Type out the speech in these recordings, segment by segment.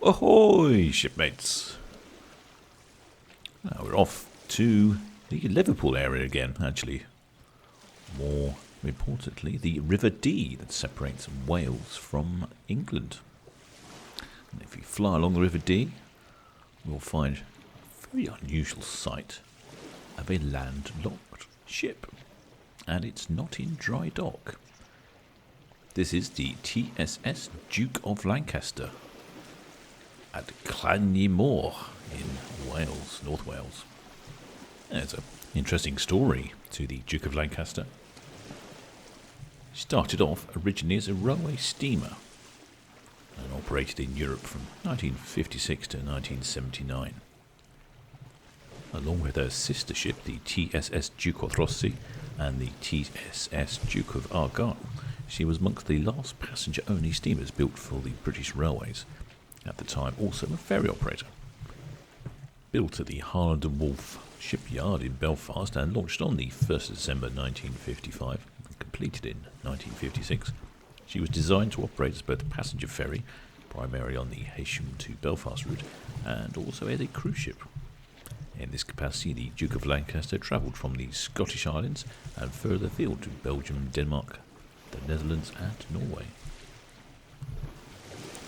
Ahoy, shipmates! Now we're off to the Liverpool area again, actually. More importantly, the River Dee that separates Wales from England. And if you fly along the River Dee, we'll find a very unusual sight of a landlocked ship. And it's not in dry dock. This is the TSS Duke of Lancaster at Llanymore in Wales, North Wales. There's an interesting story to the Duke of Lancaster. It started off originally as a railway steamer and operated in Europe from 1956 to 1979. Along with her sister ship, the TSS Duke of Rossi and the TSS Duke of Argyll, she was amongst the last passenger-only steamers built for the British Railways. At the time, also a ferry operator. Built at the Harland and Wolff shipyard in Belfast and launched on the 1st of December 1955 and completed in 1956, she was designed to operate as both a passenger ferry, primarily on the Heysham to Belfast route, and also as a cruise ship. In this capacity, the Duke of Lancaster travelled from the Scottish Islands and further afield to Belgium, Denmark, the Netherlands and Norway.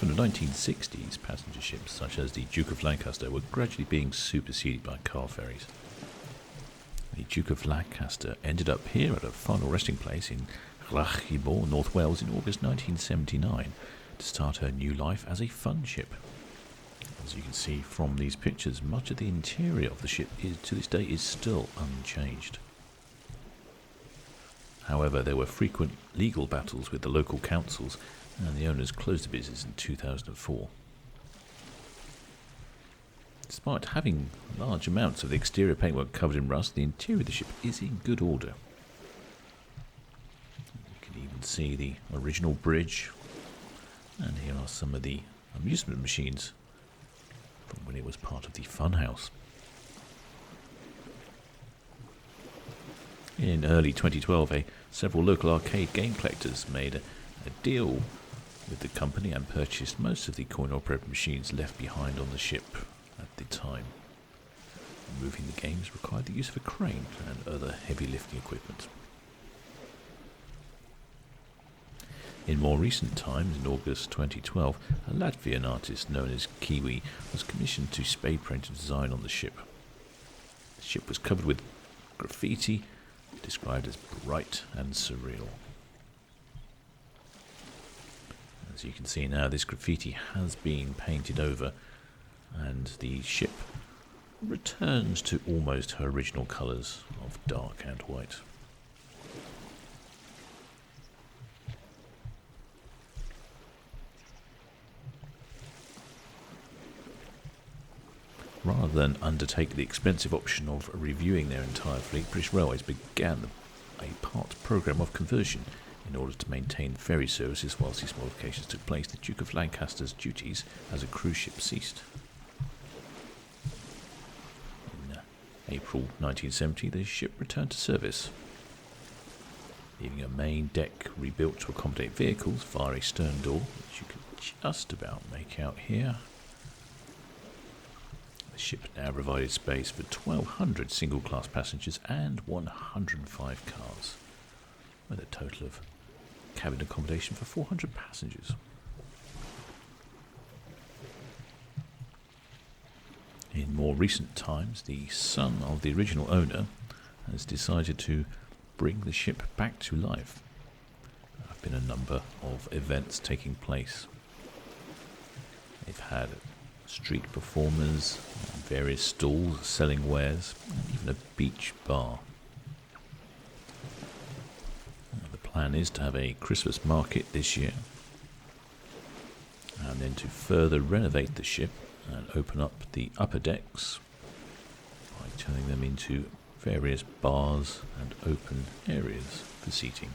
From the 1960s, passenger ships such as the Duke of Lancaster were gradually being superseded by car ferries. The Duke of Lancaster ended up here at a final resting place in Llanymore, North Wales in August 1979 to start her new life as a fun ship. As you can see from these pictures, much of the interior of the ship to this day is still unchanged. However, there were frequent legal battles with the local councils and the owners closed the business in 2004. Despite having large amounts of the exterior paintwork covered in rust, the interior of the ship is in good order. You can even see the original bridge, and here are some of the amusement machines from when it was part of the funhouse. In early 2012, several local arcade game collectors made a deal with the company and purchased most of the coin-operated machines left behind on the ship at the time. Moving the games required the use of a crane and other heavy lifting equipment. In more recent times, in August 2012, a Latvian artist known as Kiwi was commissioned to spray paint a design on the ship. The ship was covered with graffiti, described as bright and surreal. As you can see now, this graffiti has been painted over and the ship returns to almost her original colours of dark and white. Rather than undertake the expensive option of reviewing their entire fleet, British Railways began a part programme of conversion in order to maintain ferry services whilst these modifications took place. The Duke of Lancaster's duties as a cruise ship ceased. In April 1970, the ship returned to service, leaving a main deck rebuilt to accommodate vehicles via a stern door, which you can just about make out here. The ship now provided space for 1,200 single-class passengers and 105 cars, with a total of cabin accommodation for 400 passengers. In more recent times, the son of the original owner has decided to bring the ship back to life. There have been a number of events taking place. They've had street performers, various stalls selling wares, and even a beach bar. The plan is to have a Christmas market this year, and then to further renovate the ship and open up the upper decks by turning them into various bars and open areas for seating.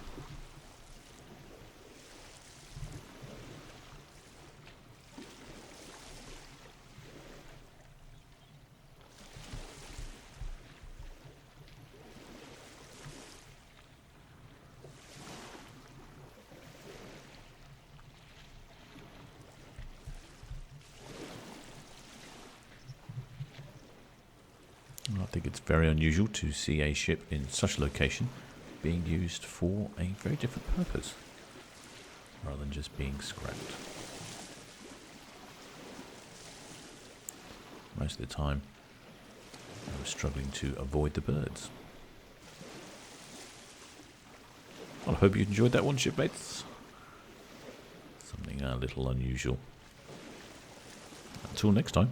I think it's very unusual to see a ship in such a location being used for a very different purpose, rather than just being scrapped. Most of the time, I was struggling to avoid the birds. Well, I hope you enjoyed that one, shipmates. Something a little unusual. Until next time.